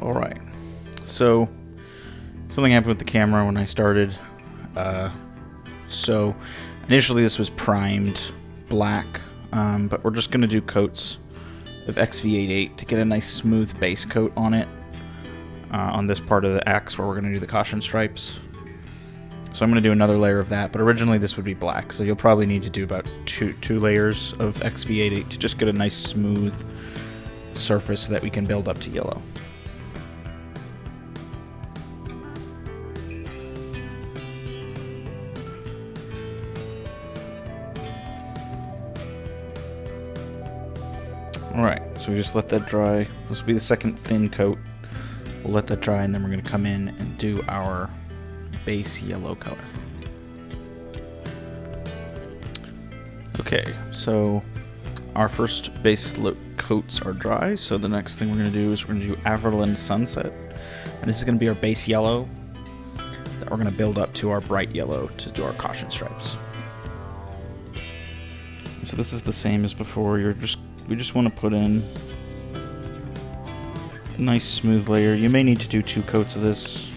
Alright, so something happened with the camera when I started. So initially this was primed black, but we're just going to do coats of XV88 to get a nice smooth base coat on it, on this part of the axe where we're going to do the caution stripes. So I'm going to do another layer of that, but originally this would be black, so you'll probably need to do about two layers of XV88 to just get a nice smooth surface so that we can build up to yellow. Alright, so we just let that dry. This will be the second thin coat. We'll let that dry and then we're going to come in and do our base yellow color. Okay, so our first base coats are dry, so the next thing we're going to do is we're going to do Averland Sunset. And this is going to be our base yellow that we're going to build up to our bright yellow to do our caution stripes. So this is the same as before. We just want to put in a nice smooth layer. You may need to do 2 coats of this.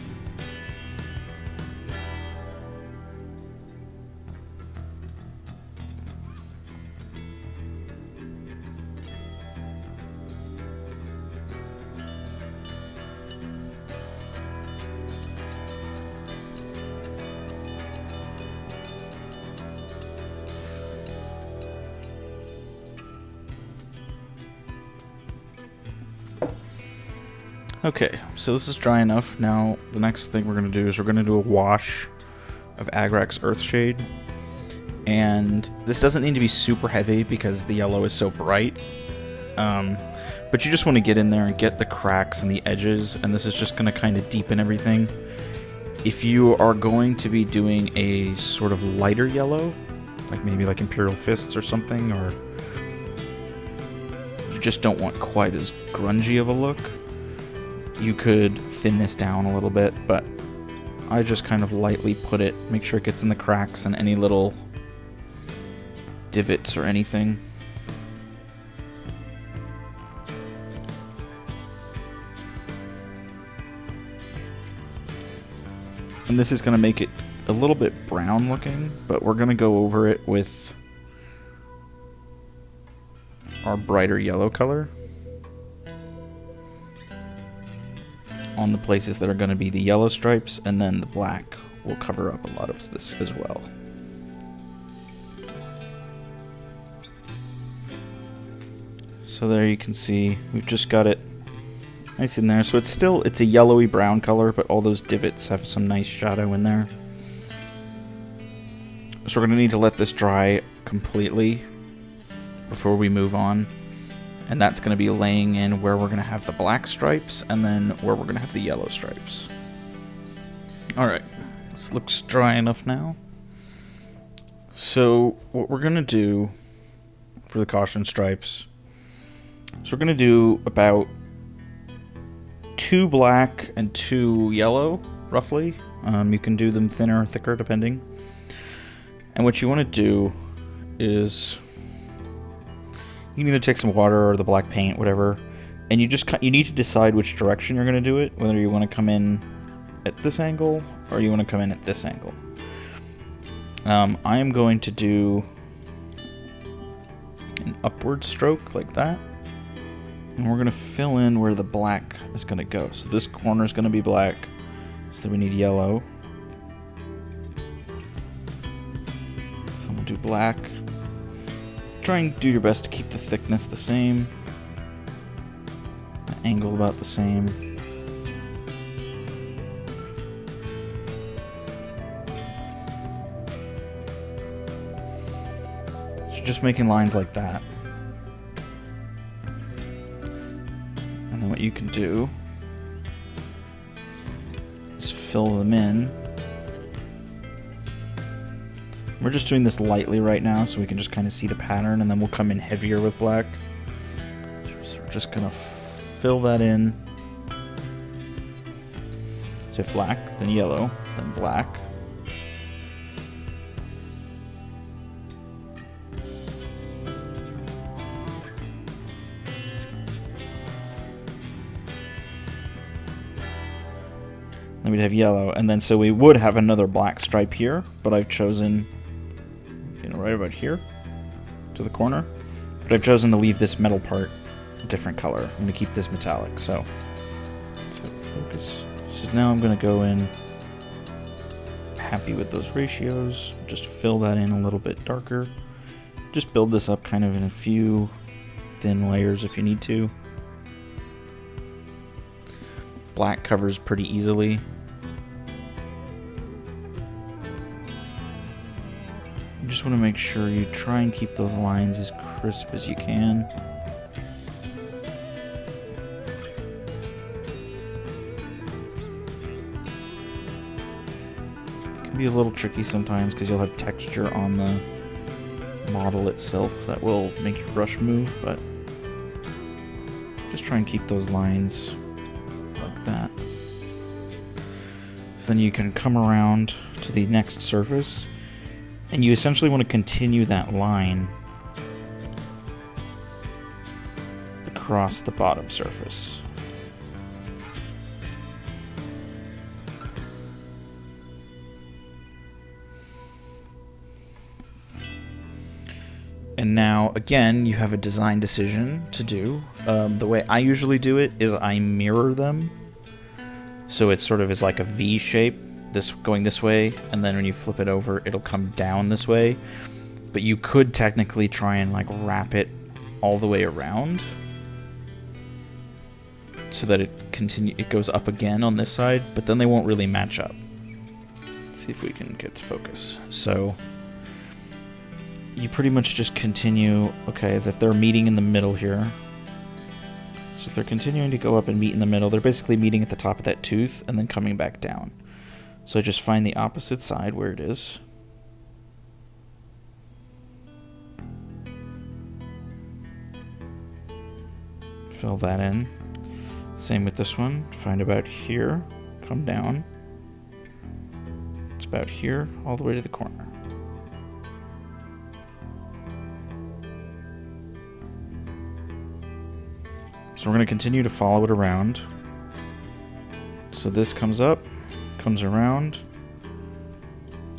Okay, so this is dry enough. Now the next thing we're going to do is we're going to do a wash of Agrax Earthshade. And this doesn't need to be super heavy because the yellow is so bright. But you just want to get in there and get the cracks and the edges, and this is just going to kind of deepen everything. If you are going to be doing a sort of lighter yellow, like maybe like Imperial Fists or something, or you just don't want quite as grungy of a look, you could thin this down a little bit, but I just kind of lightly put it, make sure it gets in the cracks and any little divots or anything. And this is going to make it a little bit brown looking, but we're going to go over it with our brighter yellow color on the places that are going to be the yellow stripes, and then the black will cover up a lot of this as well. So there you can see we've just got it nice in there. So it's a yellowy brown color, but all those divots have some nice shadow in there. So we're going to need to let this dry completely before we move on. And that's going to be laying in where we're going to have the black stripes and then where we're going to have the yellow stripes. Alright, this looks dry enough now. So what we're going to do for the caution stripes is we're going to do about 2 black and 2 yellow, roughly. You can do them thinner or thicker depending. And what you want to do is you can either take some water or the black paint, whatever, and you need to decide which direction you're going to do it, whether you want to come in at this angle or you want to come in at this angle. I am going to do an upward stroke like that, and we're going to fill in where the black is going to go. So this corner is going to be black, so we need yellow. So we'll do black. Try and do your best to keep the thickness the same, the angle about the same. So just making lines like that. And then what you can do is fill them in. We're just doing this lightly right now so we can just kind of see the pattern, and then we'll come in heavier with black. So we're just going to fill that in. So if black, then yellow, then black. Then we'd have yellow, and then so we would have another black stripe here, but I've chosen, right about here to the corner. But I've chosen to leave this metal part a different color. I'm going to keep this metallic, so let's focus. So now I'm going to go in, happy with those ratios, just fill that in a little bit darker. Just build this up kind of in a few thin layers if you need to. Black covers pretty easily. You just want to make sure you try and keep those lines as crisp as you can. It can be a little tricky sometimes because you'll have texture on the model itself that will make your brush move, but just try and keep those lines like that. So then you can come around to the next surface, and you essentially want to continue that line across the bottom surface. And now, again, you have a design decision to do. The way I usually do it is I mirror them. So it sort of is like a V shape, this going this way, and then when you flip it over, it'll come down this way. But you could technically try and like wrap it all the way around so that it goes up again on this side, but then they won't really match up. Let's see if we can get to focus. So you pretty much just continue, okay, as if they're meeting in the middle here. So if they're continuing to go up and meet in the middle, they're basically meeting at the top of that tooth and then coming back down. So just find the opposite side where it is. Fill that in. Same with this one. Find about here, come down. It's about here, all the way to the corner. So we're going to continue to follow it around. So this comes up, comes around,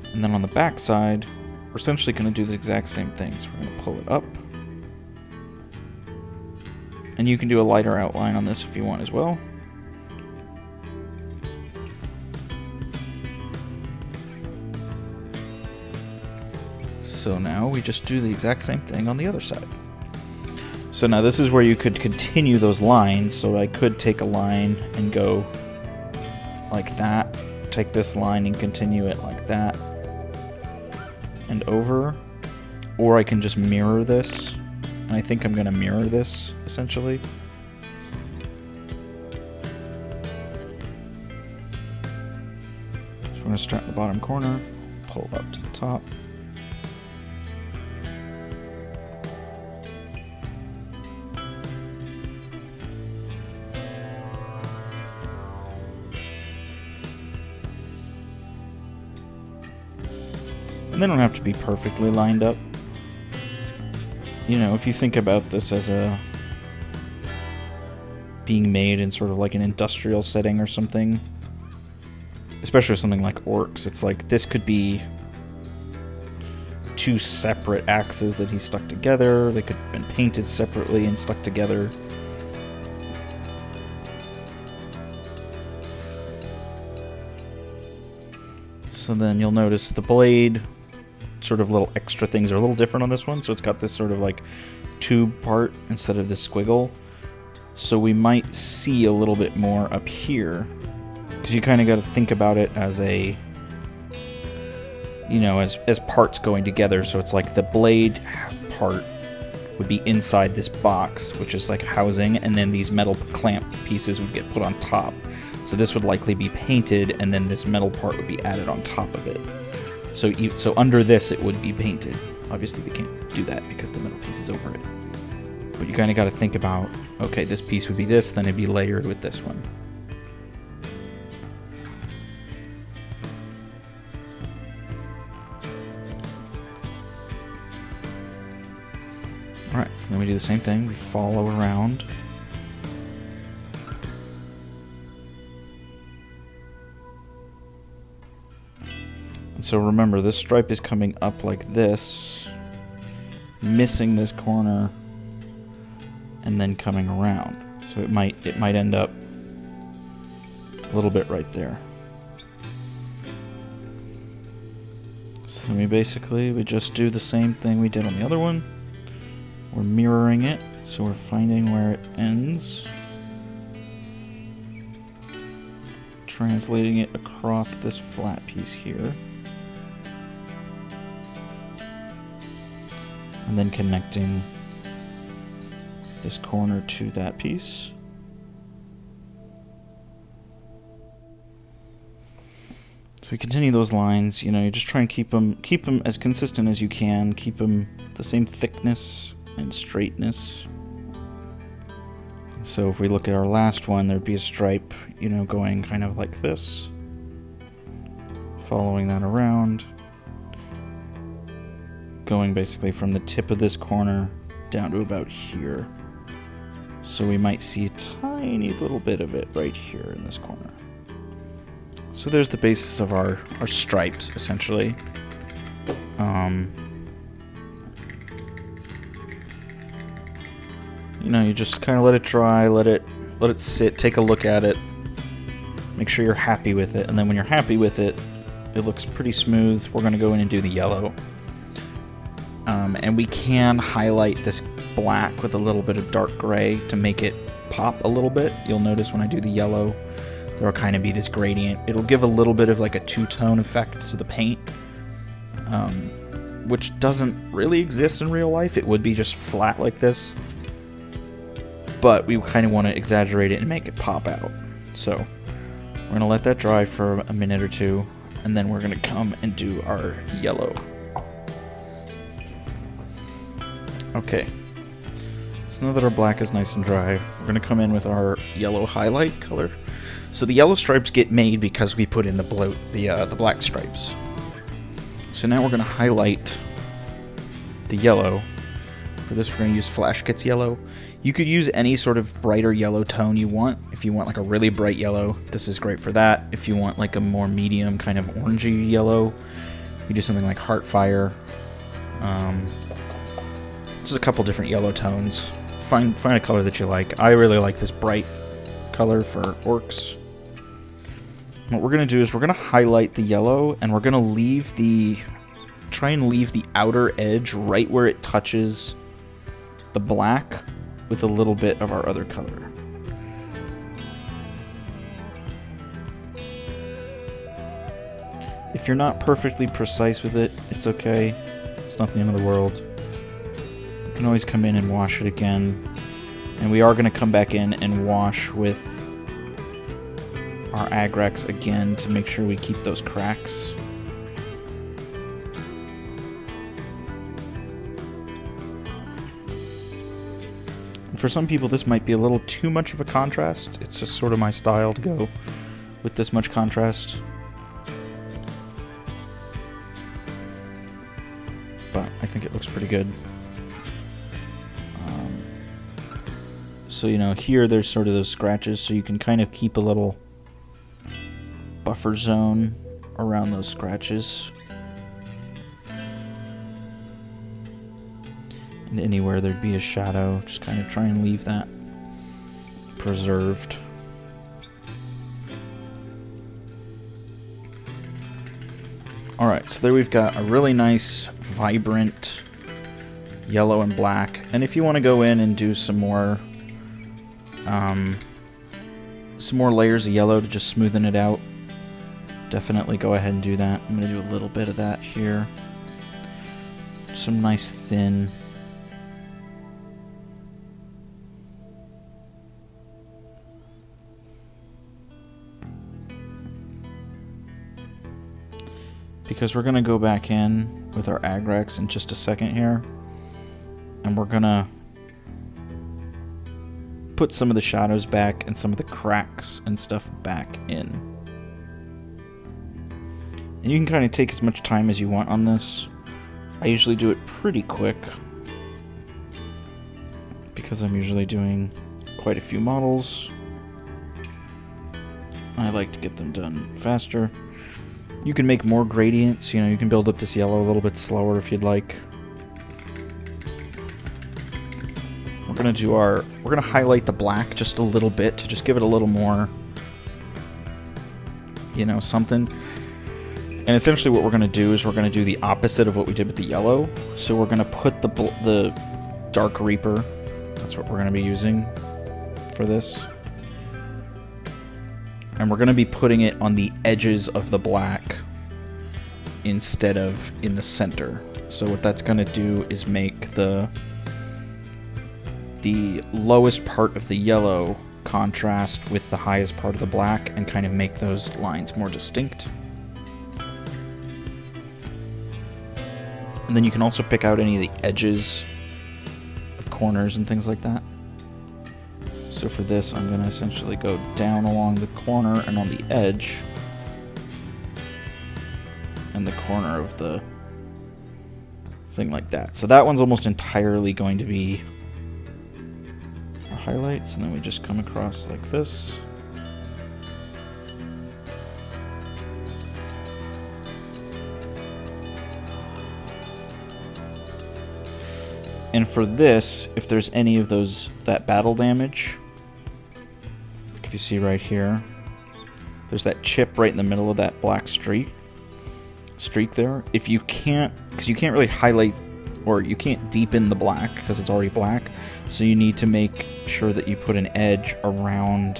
and then on the back side, we're essentially going to do the exact same thing. So we're going to pull it up. And you can do a lighter outline on this if you want as well. So now we just do the exact same thing on the other side. So now this is where you could continue those lines. So I could take a line and go like that. Take this line and continue it like that. And over. Or I can just mirror this. And I think I'm going to mirror this, essentially. So we're going to start in the bottom corner. Pull up to the top. And they don't have to be perfectly lined up. You know, if you think about this as being made in sort of like an industrial setting or something, especially something like orcs, it's like this could be two separate axes that he stuck together. They could have been painted separately and stuck together. So then you'll notice the blade sort of little extra things are a little different on this one. So it's got this sort of like tube part instead of this squiggle. So we might see a little bit more up here, because you kind of got to think about it as a, you know, as parts going together. So it's like the blade part would be inside this box, which is like housing, and then these metal clamp pieces would get put on top. So this would likely be painted, and then this metal part would be added on top of it. So under this it would be painted. Obviously we can't do that because the metal piece is over it. But you kind of got to think about, okay, this piece would be this, then it'd be layered with this one. Alright, so then we do the same thing. We follow around. So remember, this stripe is coming up like this, missing this corner, and then coming around. So it might end up a little bit right there. So we just do the same thing we did on the other one. We're mirroring it, so we're finding where it ends, translating it across this flat piece here, and then connecting this corner to that piece. So we continue those lines. You know, you just try and keep them as consistent as you can. Keep them the same thickness and straightness. So if we look at our last one, there'd be a stripe, you know, going kind of like this, following that around, going basically from the tip of this corner down to about here. So we might see a tiny little bit of it right here in this corner. So there's the basis of our stripes, essentially. You know, you just kind of let it dry, let it sit, take a look at it, make sure you're happy with it, and then when you're happy with it, it looks pretty smooth. We're going to go in and do the yellow. And we can highlight this black with a little bit of dark gray to make it pop a little bit. You'll notice when I do the yellow, there'll kind of be this gradient. It'll give a little bit of like a two-tone effect to the paint, which doesn't really exist in real life. It would be just flat like this, but we kind of want to exaggerate it and make it pop out. So we're going to let that dry for a minute or two, and then we're going to come and do our yellow. Okay, so now that our black is nice and dry, we're going to come in with our yellow highlight color. So the yellow stripes get made because we put in the black stripes. So now we're going to highlight the yellow. For this, we're going to use Flash Gitz yellow. You could use any sort of brighter yellow tone you want. If you want like a really bright yellow, this is great for that. If you want like a more medium kind of orangey yellow, you do something like Heartfire. Just a couple different yellow tones. Find a color that you like. I really like this bright color for orcs. What we're going to do is we're going to highlight the yellow, and we're going to try and leave the outer edge right where it touches the black with a little bit of our other color. If you're not perfectly precise with it, it's okay. It's not the end of the world. You can always come in and wash it again. And we are going to come back in and wash with our Agrax again to make sure we keep those cracks. And for some people this might be a little too much of a contrast. It's just sort of my style to go with this much contrast. But I think it looks pretty good. So, you know, here there's sort of those scratches, so you can kind of keep a little buffer zone around those scratches. And anywhere there'd be a shadow, just kind of try and leave that preserved. Alright, so there we've got a really nice, vibrant yellow and black. And if you want to go in and do some more layers of yellow to just smoothen it out, definitely go ahead and do that. I'm going to do a little bit of that here. Some nice thin. Because we're going to go back in with our Agrax in just a second here, and we're going to put some of the shadows back and some of the cracks and stuff back in. And you can kind of take as much time as you want on this. I usually do it pretty quick because I'm usually doing quite a few models. I like to get them done faster. You can make more gradients, you know, you can build up this yellow a little bit slower if you'd like. We're gonna highlight the black just a little bit to just give it a little more, you know, something. And essentially what we're gonna do is we're gonna do the opposite of what we did with the yellow. So we're gonna put the Dark Reaper, that's what we're gonna be using for this. And we're going to be putting it on the edges of the black instead of in the center. So what that's going to do is make the lowest part of the yellow contrast with the highest part of the black and kind of make those lines more distinct. And then you can also pick out any of the edges of corners and things like that. So for this, I'm going to essentially go down along the corner and on the edge, and the corner of the thing like that. So that one's almost entirely going to be our highlights, and then we just come across like this. And for this, if there's any of that battle damage, if you see right here, there's that chip right in the middle of that black streak there. If you can't, because you can't really highlight, or you can't deepen the black because it's already black, so you need to make sure that you put an edge around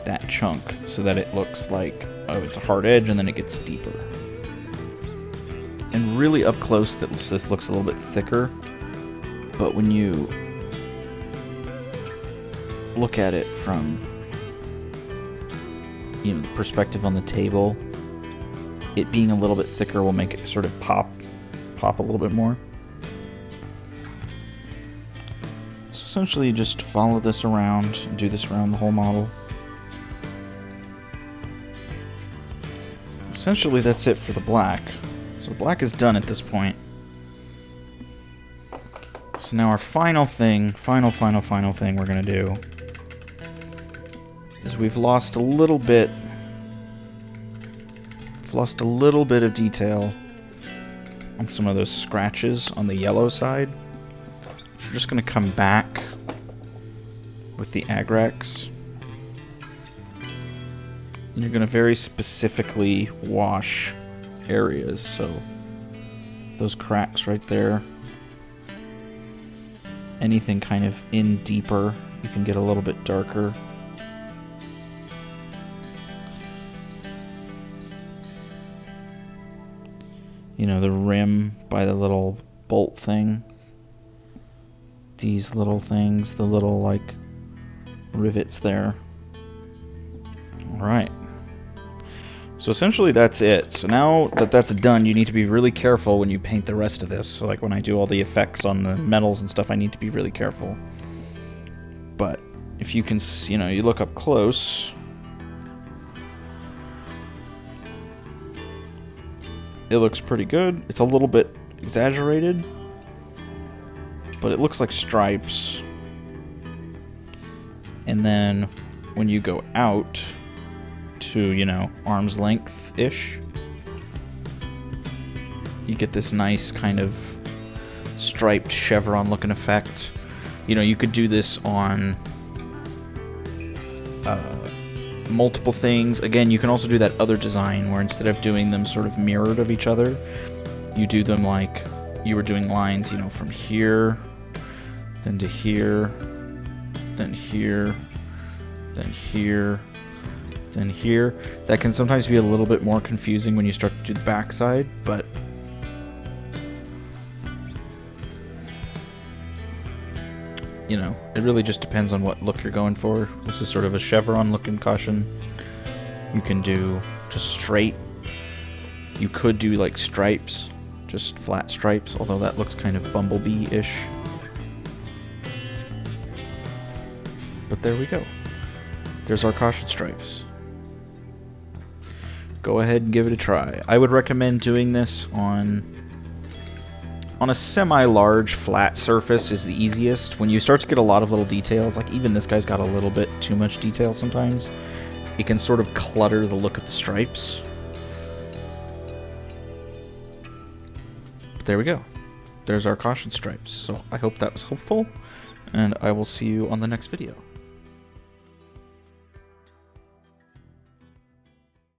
that chunk so that it looks like, oh, it's a hard edge, and then it gets deeper. And really up close, this looks a little bit thicker, but when you look at it from, you know, the perspective on the table, it being a little bit thicker will make it sort of pop a little bit more. So essentially you just follow this around and do this around the whole model. Essentially that's it for the black. So black is done at this point. So now our final thing we're gonna do is we've lost a little bit of detail on some of those scratches on the yellow side. So we're just gonna come back with the Agrax, and you're gonna very specifically wash areas. So those cracks right there, anything kind of in deeper, you can get a little bit darker. You know, the rim by the little bolt thing, these little things, the little like rivets there. Alright, so essentially that's it. So now that that's done, you need to be really careful when you paint the rest of this. So like when I do all the effects on the metals and stuff, I need to be really careful. But if you can, you know, you look up close, it looks pretty good. It's a little bit exaggerated, but it looks like stripes. And then when you go out to, you know, arm's length-ish, you get this nice kind of striped chevron looking effect. You know, you could do this on multiple things. Again, you can also do that other design where instead of doing them sort of mirrored of each other, you do them like you were doing lines, you know, from here, then to here, then here, then here, then here. That can sometimes be a little bit more confusing when you start to do the backside, but you know, it really just depends on what look you're going for. This is sort of a chevron looking caution. You can do just straight. You could do like stripes, just flat stripes, although that looks kind of bumblebee-ish. But there we go. There's our caution stripes. Go ahead and give it a try. I would recommend doing this on a semi-large flat surface is the easiest. When you start to get a lot of little details, like even this guy's got a little bit too much detail sometimes, it can sort of clutter the look of the stripes. But there we go. There's our caution stripes. So I hope that was helpful, and I will see you on the next video.